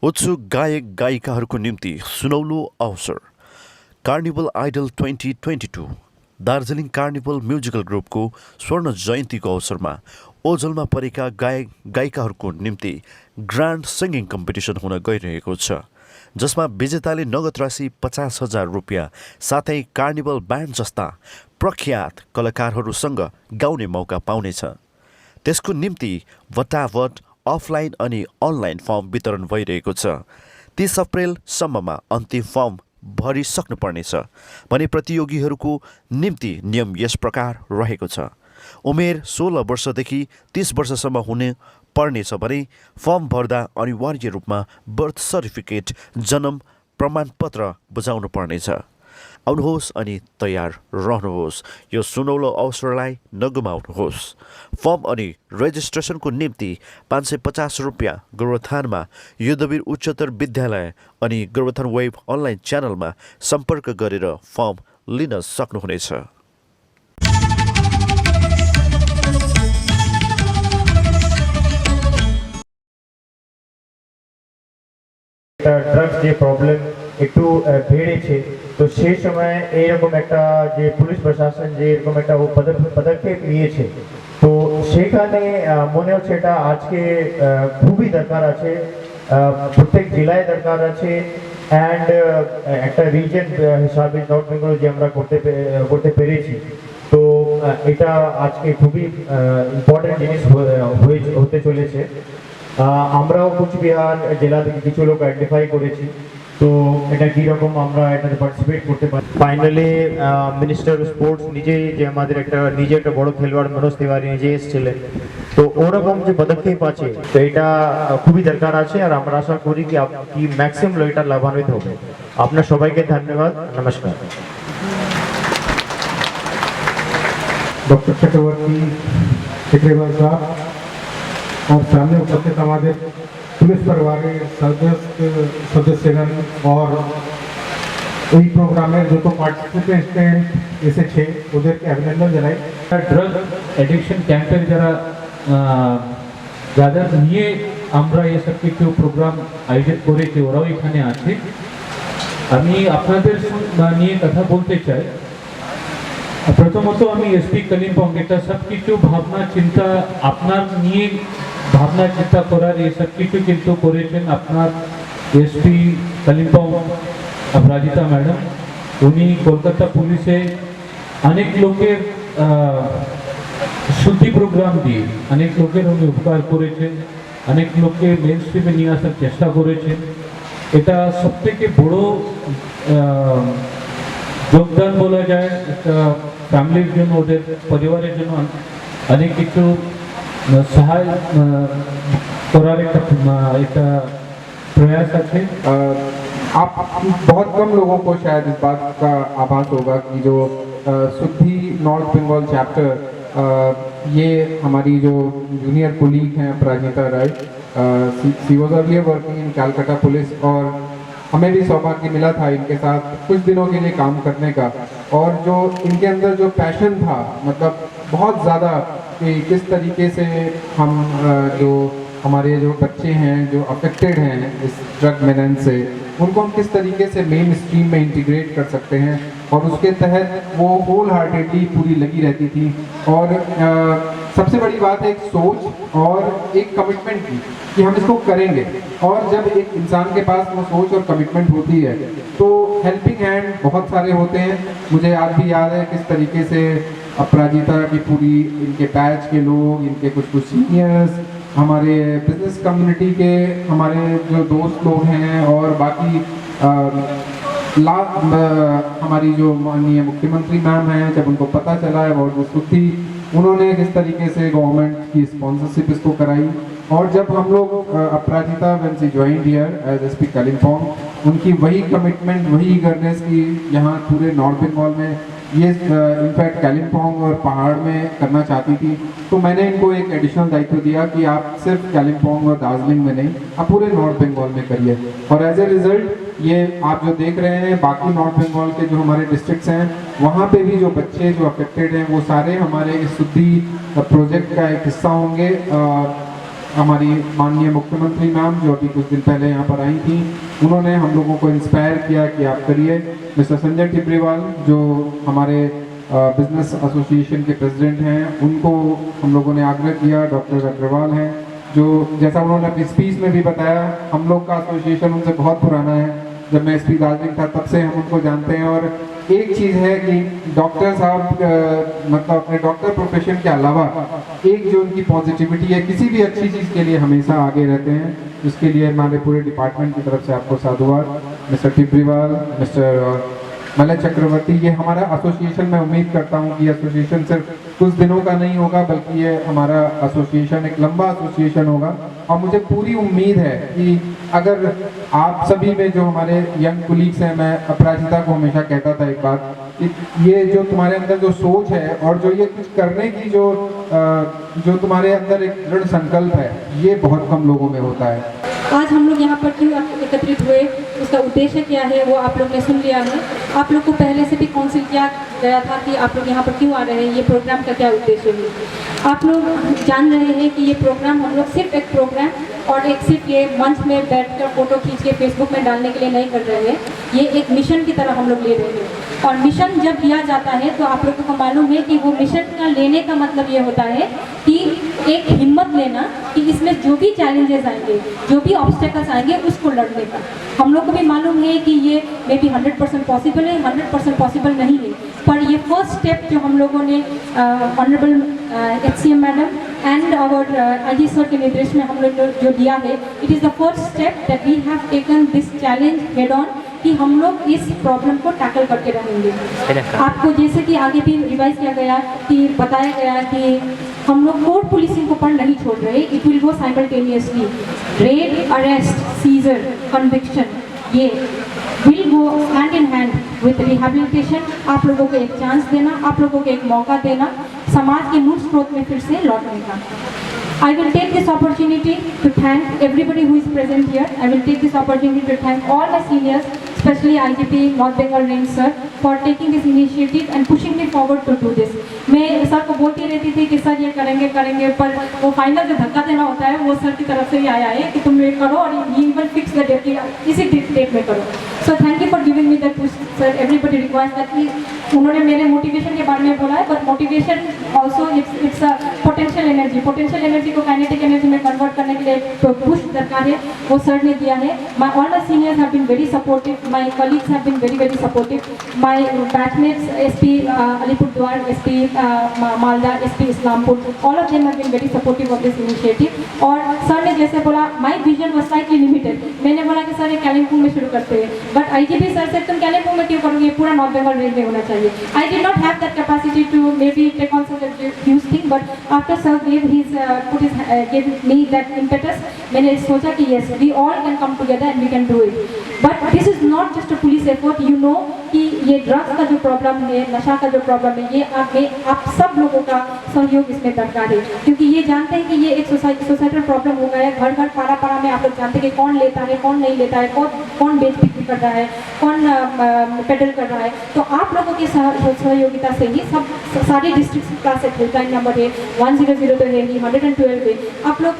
उत्सुक गायक गायिकाहरूको निम्ति सुनौलो अवसर carnival idol 2022 Darjeeling carnival musical ग्रुपको स्वर्ण जयन्तीको अवसरमा ओझलमा परेका गायक गायिकाहरूको निम्ति ग्रान्ड सिङ्गिङ कम्पिटिसन हुन गइरहेको छ, जसमा विजेताले नगद राशि 50,000 रुपियाँ साथै कार्निभल ब्यान्ड जस्ता प्रख्यात कलाकारहरूसँग गाउने मौका पाउनेछ। त्यसको निम्ति वटावट अफलाइन अनि अनलाइन फर्म वितरण भइरहेको छ। 30 अप्रेलसम्ममा अन्तिम फर्म भरिसक्नुपर्नेछ भने प्रतियोगीहरूको निम्ति नियम यस प्रकार रहेको छ। उमेर 16 वर्षदेखि 30 वर्षसम्म हुने पर्नेछ भने फर्म भर्दा अनिवार्य रूपमा बर्थ सर्टिफिकेट जन्म प्रमाणपत्र बुझाउनु पर्नेछ। आउनुहोस् अनि तयार रहनुहोस्, यो सुनौलो अवसरलाई नगुमाउनुहोस्। फर्म अनि रेजिस्ट्रेसनको निम्ति 550 रुपियाँ गोरुबथानमा युद्धवीर उच्चतर विद्यालय अनि गोरुबथान वेब अनलाइन च्यानलमा सम्पर्क गरेर फर्म लिन सक्नुहुनेछ। ড্রাগস যে প্রবলেম একটু বেড়েছে, তো সেই সময় এইরকম একটা যে পুলিশ প্রশাসন যে এরকম একটা পদক্ষেপ নিয়েছে, তো সেখানে মনে হচ্ছে এটা আজকে খুবই দরকার আছে, প্রত্যেক জেলায় দরকার আছে। অ্যান্ড একটা রিজন হিসাবে নর্থ বেঙ্গল যে আমরা করতে পেরেছি, তো এটা আজকে খুবই ইম্পর্টেন্ট জিনিস হতে চলেছে। আমরাও কুচবিহার জেলা থেকে কিছু লোক আইডেন্টিফাই করেছি, তো এটা কীরকম আমরা এটাতে পার্টিসিপেট করতে পারি। ফাইনালি মিনিস্টার অফ স্পোর্টস নিজেই যে আমাদের নিজে একটা বড় খেলোয়াড় মনোজ তিওয়ারি নিজে এসেছিলেন, তো ওরকম যে পদক্ষেপ আছে তো এটা খুবই দরকার আছে। আর আমরা আশা করি কি ম্যাক্সিমাম লোক এটা লাভান্বিত হবে। আপনার সবাইকে ধন্যবাদ, নমস্কার। डॉक्टर चक्रवर्ती सेक्रेटरी साहब और सामने उपस्थित हमारे पुलिस परिवार सदस्यगण और এই প্রোগ্রামের যত পার্টিসিপেন্ট এসেছে ওদেরকে অভিনন্দন জানাই। ড্রাগ অ্যাডিকশন ক্যাম্পের যারা নিয়ে আমরা এসব কিছু প্রোগ্রাম আয়োজন করেছি ওরাও এখানে আছে। আমি আপনাদের নিয়ে কথা বলতে চাই। প্রথমত আমি এসপি কালিম্পং এটা সব কিছু ভাবনা চিন্তা আপনার নিয়ে ভাবনা চিন্তা করার এসব কিছু কিন্তু করেছেন আপনার এসপি কালিম্পং অপরাজিতা ম্যাডাম। উনি কলকাতা পুলিশে অনেক লোকের শুদ্ধি প্রোগ্রাম দিয়ে অনেক লোকের উনি উপকার করেছেন, অনেক লোককে মেন স্ট্রিমে নিয়ে আসার চেষ্টা করেছেন। এটা সবথেকে বড় যোগদান বলা যায় একটা ফ্যামিলির জন্য, ওদের পরিবারের জন্য অনেক কিছু সহায় করার একটা প্রয়াস আছে। आप बहुत कम लोगों को शायद इस बात का आभास होगा कि जो सुद्धि नॉर्थ बंगाल चैप्टर, ये हमारी जो जूनियर कोलीग हैं Aparajita Rai, she was earlier working in Calcutta police, और हमें भी सौभाग्य मिला था इनके साथ कुछ दिनों के लिए काम करने का। और जो इनके अंदर जो पैशन था, मतलब बहुत ज़्यादा कि किस तरीके से हम जो हमारे जो बच्चे हैं जो अफेक्टेड हैं इस ड्रग मेनेंस से, उनको हम किस तरीके से मेन स्ट्रीम में इंटीग्रेट कर सकते हैं, और उसके तहत वो होल हार्टेडली पूरी लगी रहती थी। और सबसे बड़ी बात है एक सोच और एक कमिटमेंट की कि हम इसको करेंगे। और जब एक इंसान के पास वो सोच और कमिटमेंट होती है तो हेल्पिंग हैंड बहुत सारे होते हैं। मुझे आज भी याद है किस तरीके से अपराजिता की पूरी इनके बैच के लोग, इनके कुछ सीनियर्स, हमारे बिजनेस कम्युनिटी के हमारे जो दोस्त लोग हैं, और बाकी हमारी जो माननीय मुख्यमंत्री मैम हैं, जब उनको पता चला है और जो सुद्धि उन्होंने किस तरीके से गवर्नमेंट की स्पॉन्सरशिप इसको कराई। और जब हम लोग Aparajita when she joined here as SP Kalimpong, उनकी वही कमिटमेंट, वही ईगरनेस की यहाँ पूरे नॉर्थ बंगाल में ये इनफैक्ट कालिम्पोंग और पहाड़ में करना चाहती थी। तो मैंने इनको एक एडिशनल दायित्व दिया कि आप सिर्फ कालिम्पोंग और दार्जिलिंग में नहीं, आप पूरे नॉर्थ बंगाल में करिए। और एज ए रिजल्ट ये आप जो देख रहे हैं बाकी नॉर्थ बंगाल के जो हमारे डिस्ट्रिक्ट्स हैं, वहाँ पे भी जो बच्चे जो अफेक्टेड हैं वो सारे हमारे इस सुद्धि प्रोजेक्ट का एक हिस्सा होंगे। हमारी माननीय मुख्यमंत्री मैम जो अभी कुछ दिन पहले यहाँ पर आई थी, उन्होंने हम लोगों को इंस्पायर किया कि आप करिए। मिस्टर संजय टिब्रीवाल जो हमारे बिजनेस एसोसिएशन के प्रेसिडेंट हैं, उनको हम लोगों ने आग्रह किया। डॉक्टर अग्रवाल हैं जो जैसा उन्होंने अपनी स्पीच में भी बताया, हम लोग का एसोसिएशन उनसे बहुत पुराना है। जब मैं एसपी दार्जिलिंग था तब से हम उनको जानते हैं। और एक चीज़ है कि डॉक्टर साहब मतलब अपने डॉक्टर प्रोफेशन के अलावा एक जो उनकी पॉजिटिविटी है, किसी भी अच्छी चीज़ के लिए हमेशा आगे रहते हैं, जिसके लिए हमारे पूरे डिपार्टमेंट की तरफ से आपको साधुवाद। मिस्टर टिब्रीवाल, मिस्टर मलय चक्रवर्ती, ये हमारा एसोसिएशन, मैं उम्मीद करता हूँ कि एसोसिएशन सिर्फ कुछ दिनों का नहीं होगा, बल्कि ये हमारा एसोसिएशन एक लंबा एसोसिएशन होगा। और मुझे पूरी उम्मीद है कि अगर आप सभी में जो हमारे यंग कुलीग्स हैं, मैं अपराजिता को हमेशा कहता था एक बात, कि ये जो तुम्हारे अंदर जो सोच है और जो ये कुछ करने की जो तुम्हारे अंदर एक दृढ़ संकल्प है, ये बहुत कम लोगों में होता है। आज हम लोग यहाँ पर क्यों एकत्रित हुए, उसका उद्देश्य क्या है, वो आप लोग ने सुन लिया है। आप लोग को पहले से भी काउंसिल किया गया था कि आप लोग यहाँ पर क्यों आ रहे हैं, ये प्रोग्राम का क्या उद्देश्य है। आप लोग जान रहे हैं कि ये प्रोग्राम हम लोग सिर्फ एक प्रोग्राम और एक सिर्फ ये मंच में बैठकर फोटो खींच के फेसबुक में डालने के लिए नहीं कर रहे हैं। ये एक मिशन की तरह हम लोग ले रहे हैं। और मिशन जब लिया जाता है तो आप लोगों को मालूम है कि वो मिशन का लेने का मतलब ये होता है कि एक हिम्मत लेना कि इसमें जो भी चैलेंजेस आएंगे, जो भी ऑब्स्टेकल्स आएंगे, उसको लड़ने का। हम लोग को भी मालूम है कि ये मे बी 100% पॉसिबल है, 100% पॉसिबल नहीं है, पर ये फर्स्ट स्टेप जो हम लोगों ने ऑनरेबल HCM मैडम एंड और IG सर के निर्देश में हम लोग जो दिया है, it is the first step that we have taken this challenge head on कि हम लोग इस प्रॉब्लम को टैकल करके रहेंगे। आपको जैसे कि आगे भी रिवाइज किया गया कि बताया गया कि हम लोग कोर्ट पुलिसिंग को पर नहीं छोड़ रहे, it will go simultaneously. Raid, arrest, seizure, conviction, ये will go hand in hand with rehabilitation. आप लोगों को एक चांस देना, आप लोगों को एक मौका देना समाज के मूल स्रोत में फिर से लौटने का। I will take this opportunity to thank everybody who is present here. I will take this opportunity to thank all my seniors, especially IGP North Bengal Range sir, for taking this initiative and pushing me forward to do this. मैं sir को बोलती रहती थी कि sir ये करेंगे, पर वो फाइनल जो धक्का देना होता है वो सर की तरफ से ही आया है कि तुम ये करो और ये इवन फिक्स द डेट, इसी डेट में करो। So thank you for giving me that push, sir. Everybody requires that. उन्होंने मेरे मोटिवेशन के बारे में बोला है, but motivation also it's a potential energy. Potential energy को kinetic energy में convert करने के लिए तो push दरकार है, वो सर ने दिया है। All my seniors have been very supportive. My colleagues have been very supportive. My batchmates, SP Alipurduar, SP Malda, SP Islampur, all of them have been very supportive of this initiative. और sir ने जैसे बोला, my vision was slightly limited. मैंने बोला कि sir ये कालिम्पोंग में शुरू करते हैं, but IGP सर से तुम कालिम्पोंग में क्यों करोगे, पूरा नॉर्थ बंगाल रेंज में होना चाहिए। I did not have that capacity to maybe take on such a huge thing, but after sir gave me that impetus, मैंने सोचा कि yes, we all can come together and we can do it. But this is not just a police effort. You know कि ये drugs का जो problem है, नशा का जो प्रॉब्लम है, ये आप सब लोगों का सहयोग इसमें दरकार है, क्योंकि ये जानते हैं कि ये एक सोसाइटल प्रॉब्लम हो गया है। घर घर पारा में आप लोग जानते हैं कि कौन लेता है, कौन नहीं लेता है, कौन बेच बिक्री कर रहा है, कौन पेडल कर रहा है। तो आप लोगों की सहयोगिता से ही सब सारे डिस्ट्रिक्ट का हेल्पलाइन नंबर है 100 तो है ही, 112 है। आप लोग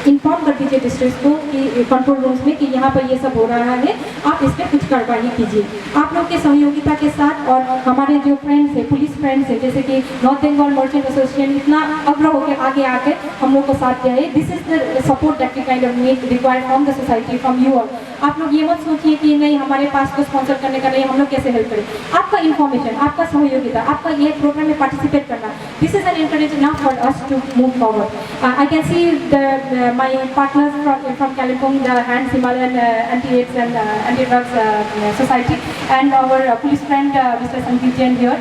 इन्फॉर्म कर दीजिए डिस्ट्रिक्ट को कि कंट्रोल रूम्स में कि यहाँ पर ये सब हो रहा है, आप इस पर कुछ कार्रवाई कीजिए। आप लोग के सहयोगिता के साथ और हमारे जो फ्रेंड्स हैं, पुलिस फ्रेंड्स हैं, जैसे कि नॉर्थ बंगाल मर्चेंट एसोसिएशन इतना अग्र होकर आगे आकर हम लोग को साथ दिया है। This is the support that we kind of need required from the society, from you all. आप लोग ये मत सोचिए कि नहीं हमारे पास को स्पॉन्सर करने का नहीं, हम लोग कैसे हेल्प करें। आपका इन्फॉर्मेशन, आपका सहयोगिता, आपका ये प्रोग्राम में पार्टिसिपेट करना, this is an encourage enough for us to move forward. I can see my partners from Kalimpong, the HANDS Himalayan Anti-AIDS and Anti-Drugs Society, and our police friend Mr. Sandeep Jain here.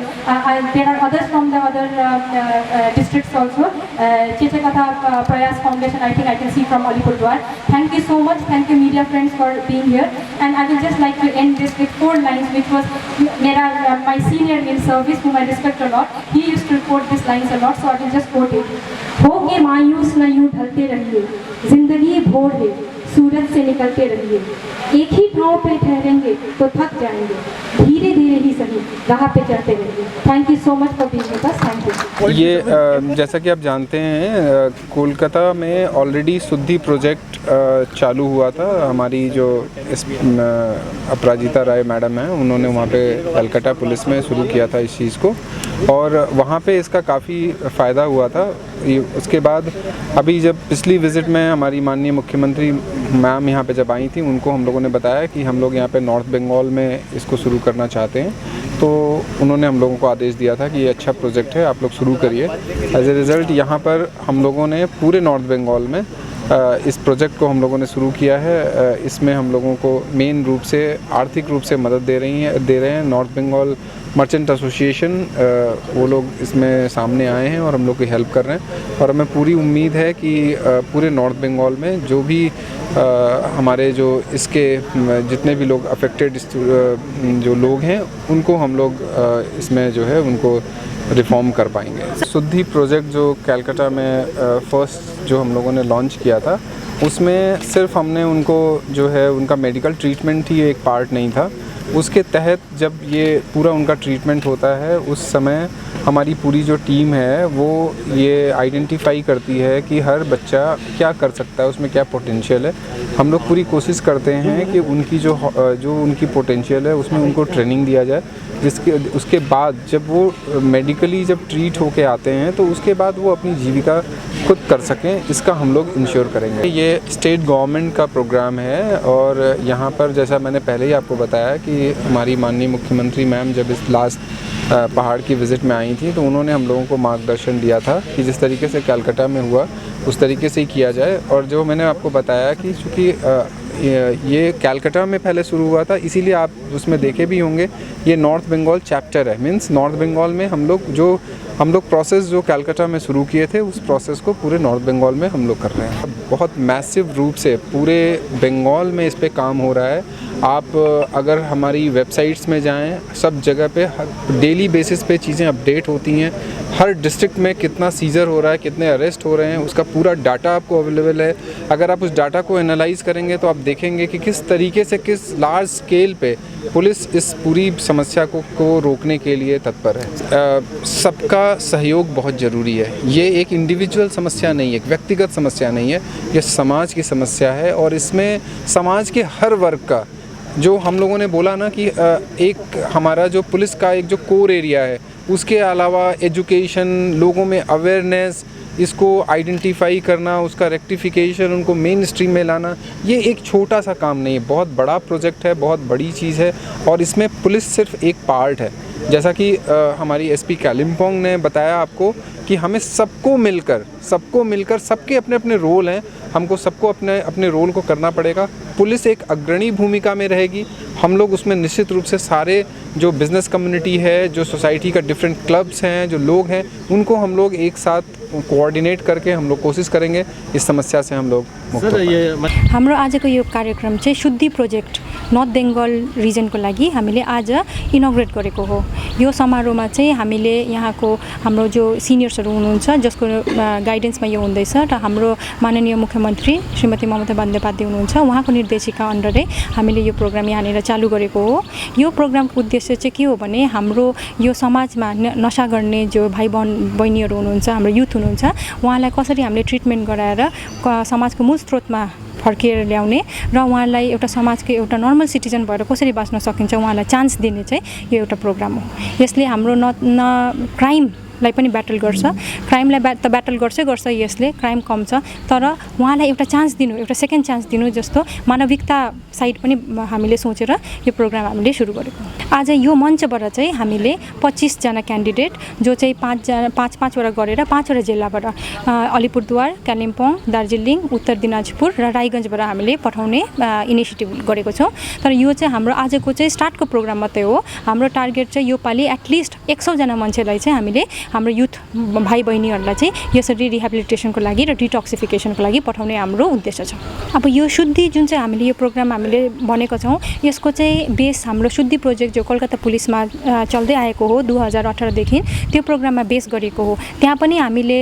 There are others from the other districts also. Chechakatha Prayas Foundation, I think I can see from Alipurduar. Thank you so much. Thank you media friends for being here. And I will just like to end this with 4 lines, which was my senior in service, whom I respect a lot. He used to quote these lines a lot, so I will just quote it. होके मायूस न यूं ढलते रहिए, जिंदगी भोर है, सूरज से निकलते रहिए। एक ही ठाव पे ठहरेंगे तो थक जाएंगे, धीरे धीरे ही सही राह पे चलते रहिए। Thank you so much for being with us. Thank you. ये जैसा कि आप जानते हैं कोलकाता में ऑलरेडी शुद्धि प्रोजेक्ट चालू हुआ था। हमारी जो इस अपराजिता राय मैडम हैं उन्होंने वहाँ पे कलकत्ता पुलिस में शुरू किया था इस चीज़ को, और वहाँ पे इसका काफ़ी फ़ायदा हुआ था। उसके बाद अभी जब पिछली विज़िट में हमारी माननीय मुख्यमंत्री मैम यहाँ पे जब आई थी, उनको हम लोगों ने बताया कि हम लोग यहाँ पे नॉर्थ बंगाल में इसको शुरू करना चाहते हैं, तो उन्होंने हम लोगों को आदेश दिया था कि ये अच्छा प्रोजेक्ट है, आप लोग शुरू करिए। एज ए रिज़ल्ट यहाँ पर हम लोगों ने पूरे नॉर्थ बंगाल में इस प्रोजेक्ट को हम लोगों ने शुरू किया है। इसमें हम लोगों को मेन रूप से आर्थिक रूप से मदद दे रहे हैं नॉर्थ बंगाल मर्चेंट एसोसिएशन, वो लोग इसमें सामने आए हैं और हम लोग की हेल्प कर रहे हैं। और हमें पूरी उम्मीद है कि पूरे नॉर्थ बंगाल में जो भी हमारे जो इसके जितने भी लोग अफेक्टेड जो लोग हैं उनको हम लोग इसमें जो है उनको रिफॉर्म कर पाएंगे। शुद्धि प्रोजेक्ट जो कलकत्ता में फर्स्ट जो हम लोगों ने लॉन्च किया था, उसमें सिर्फ हमने उनको जो है उनका मेडिकल ट्रीटमेंट ही एक पार्ट नहीं था। उसके तहत जब ये पूरा उनका ट्रीटमेंट होता है उस समय हमारी पूरी जो टीम है वो ये आइडेंटिफाई करती है कि हर बच्चा क्या कर सकता है, उसमें क्या पोटेंशियल है। हम लोग पूरी कोशिश करते हैं कि उनकी जो उनकी पोटेंशियल है उसमें उनको ट्रेनिंग दिया जाए, उसके बाद जब वो मेडिकली जब ट्रीट होके आते हैं तो उसके बाद वो अपनी जीविका खुद कर सकें, इसका हम लोग इंश्योर करेंगे। ये स्टेट गवर्नमेंट का प्रोग्राम है और यहाँ पर जैसा मैंने पहले ही आपको बताया कि हमारी माननीय मुख्यमंत्री मैम जब इस लास्ट पहाड़ की विज़िट में आई थी तो उन्होंने हम लोगों को मार्गदर्शन दिया था कि जिस तरीके से कलकत्ता में हुआ उस तरीके से ही किया जाए। और जो मैंने आपको बताया कि चूँकि ये कलकत्ता में पहले शुरू हुआ था, इसीलिए आप उसमें देखे भी होंगे ये नॉर्थ बंगाल चैप्टर है। मीन्स नॉर्थ बंगाल में हम लोग प्रोसेस जो कलकत्ता में शुरू किए थे उस प्रोसेस को पूरे नॉर्थ बंगाल में हम लोग कर रहे हैं। बहुत मैसिव रूप से पूरे बंगाल में इस पे काम हो रहा है। आप अगर हमारी वेबसाइट्स में जाएं, सब जगह पे डेली बेसिस पे चीज़ें अपडेट होती हैं। हर डिस्ट्रिक्ट में कितना सीज़र हो रहा है, कितने अरेस्ट हो रहे हैं, उसका पूरा डाटा आपको अवेलेबल है। अगर आप उस डाटा को एनालाइज करेंगे तो आप देखेंगे कि किस तरीके से किस लार्ज स्केल पे पुलिस इस पूरी समस्या को रोकने के लिए तत्पर है। सबका सहयोग बहुत ज़रूरी है। ये एक इंडिविजुअल समस्या नहीं है, एक व्यक्तिगत समस्या नहीं है, ये समाज की समस्या है। और इसमें समाज के हर वर्ग का, जो हम लोगों ने बोला ना कि एक हमारा जो पुलिस का एक जो कोर एरिया है, उसके अलावा एजुकेशन, लोगों में अवेयरनेस, इसको आइडेंटिफाई करना, उसका रेक्टिफिकेशन, उनको मेन स्ट्रीम में लाना, ये एक छोटा सा काम नहीं है, बहुत बड़ा प्रोजेक्ट है, बहुत बड़ी चीज़ है। और इसमें पुलिस सिर्फ एक पार्ट है। जैसा कि हमारी एसपी कालिम्पोंग ने बताया आपको कि हमें सबको मिलकर सबके अपने अपने रोल हैं, हमको सबको अपने रोल को करना पड़ेगा। पुलिस एक अग्रणी भूमिका में रहेगी। हम लोग उसमें निश्चित रूप से सारे जो बिज़नेस कम्युनिटी है, जो सोसाइटी का डिफरेंट क्लब्स हैं, जो लोग हैं, उनको हम लोग एक साथ कोऑर्डिनेट करके हम लोग कोशिश करेंगे इस समस्या से हम लोग मुक्त हो पाएं। हाम्रो आजको यो कार्यक्रम चाहिँ शुद्धि प्रोजेक्ट नर्थ बेङ्गल रिजनको लागि हामीले आज इनोग्रेट गरेको हो। यो समारोहमा चाहिँ हामीले यहाँको हाम्रो जो सिनियर्सहरू हुनुहुन्छ जसको गाइडेन्समा यो हुँदैछ र हाम्रो माननीय मुख्यमन्त्री श्रीमती ममता बन्द्योपाध्याय हुनुहुन्छ, उहाँको निर्देशिका अन्डरै हामीले यो प्रोग्राम यहाँनिर चालू गरेको हो। यो प्रोग्रामको उद्देश्य चाहिँ के हो भने हाम्रो यो समाजमा नशा गर्ने जो भाइ बहिनीहरू हुनुहुन्छ, हाम्रो युथ हुनुहुन्छ, उहाँलाई कसरी हामीले ट्रिटमेन्ट गराएर समाजको मूल स्रोतमा फर्केर ल्याउने र उहाँलाई एउटा समाजको एउटा नर्मल सिटिजन भएर कसरी बाँच्न सकिन्छ उहाँलाई चान्स दिने चाहिँ यो एउटा प्रोग्राम हो। यसले हाम्रो न क्राइमलाई पनि ब्याटल गर्छ, क्राइमलाई ब्याटल गर्छ यसले, क्राइम कम छ, तर उहाँलाई एउटा चान्स दिनु, एउटा सेकेन्ड चान्स दिनु जस्तो मानविकता साइड पनि हामीले सोचेर यो प्रोग्राम हामीले सुरु गरेको। आज यो मञ्चबाट चाहिँ हामीले 25 जना क्यान्डिडेट जो चाहिँ 5वटा गरेर 5वटा जिल्लाबाट अलिपुरद्वार, कालिम्पोङ, दार्जिलिङ, उत्तर दिनाजपुर र रायगञ्जबाट हामीले पठाउने इनिसिएटिभ गरेको छौँ। तर यो चाहिँ हाम्रो आजको चाहिँ स्टार्टको प्रोग्राम मात्रै हो। हाम्रो टार्गेट चाहिँ यो पालि एटलिस्ट 100 जना मान्छेलाई चाहिँ हामीले हाम्रो युथ भाइ बहिनीहरूलाई चाहिँ यसरी रिहेबिलिटेसनको लागि र डिटक्सिफिकेसनको लागि पठाउने हाम्रो उद्देश्य छ। अब यो शुद्धि जुन चाहिँ हामीले यो प्रोग्राम हामीले भनेको छौँ, यसको चाहिँ बेस हाम्रो शुद्धि प्रोजेक्ट जो कलकत्ता पुलिसमा चल्दै आएको हो 2018 देखि, त्यो प्रोग्राममा बेस गरेको हो। त्यहाँ पनि हामीले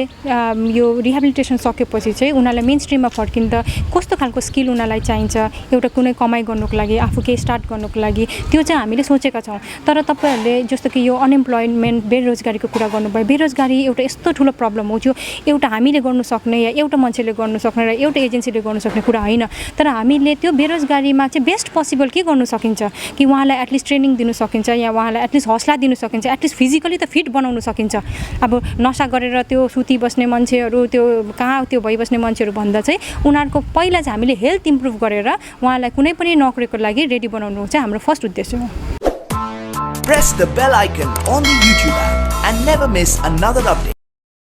यो रिहेबिलिटेसन सकेपछि चाहिँ उनीहरूलाई मेन स्ट्रिममा फर्किँदा कस्तो खालको स्किल उनीहरूलाई चाहिन्छ, एउटा कुनै कमाइ गर्नुको लागि, आफू केही स्टार्ट गर्नुको लागि, त्यो चाहिँ हामीले सोचेका छौँ। तर तपाईँहरूले जस्तो कि यो अनइम्प्लोइमेन्ट, बेरोजगारीको कुरा गर्नुभयो, भयो बेरोजगारी एउटा यस्तो ठुलो प्रब्लम हो जो एउटा हामीले गर्नु सक्ने या एउटा मान्छेले गर्नु सक्ने र एउटा एजेन्सीले गर्नु सक्ने कुरा होइन तर हामीले त्यो बेरोजगारीमा चाहिँ बेस्ट पोसिबल के गर्नु सकिन्छ कि उहाँलाई एटलिस्ट ट्रेनिङ दिनु सकिन्छ या उहाँलाई एटलिस्ट हौसला दिनु सकिन्छ एटलिस्ट फिजिकली त फिट बनाउनु सकिन्छ अब नसा गरेर त्यो सुती बस्ने मान्छेहरू त्यो कहाँ त्यो भइबस्ने मान्छेहरू भन्दा चाहिँ उनीहरूको पहिला चाहिँ हामीले हेल्थ इम्प्रुभ गरेर उहाँलाई कुनै पनि नोकरीको लागि रेडी बनाउनु चाहिँ हाम्रो फर्स्ट उद्देश्य हो Press the bell icon on the YouTube app and never miss another update.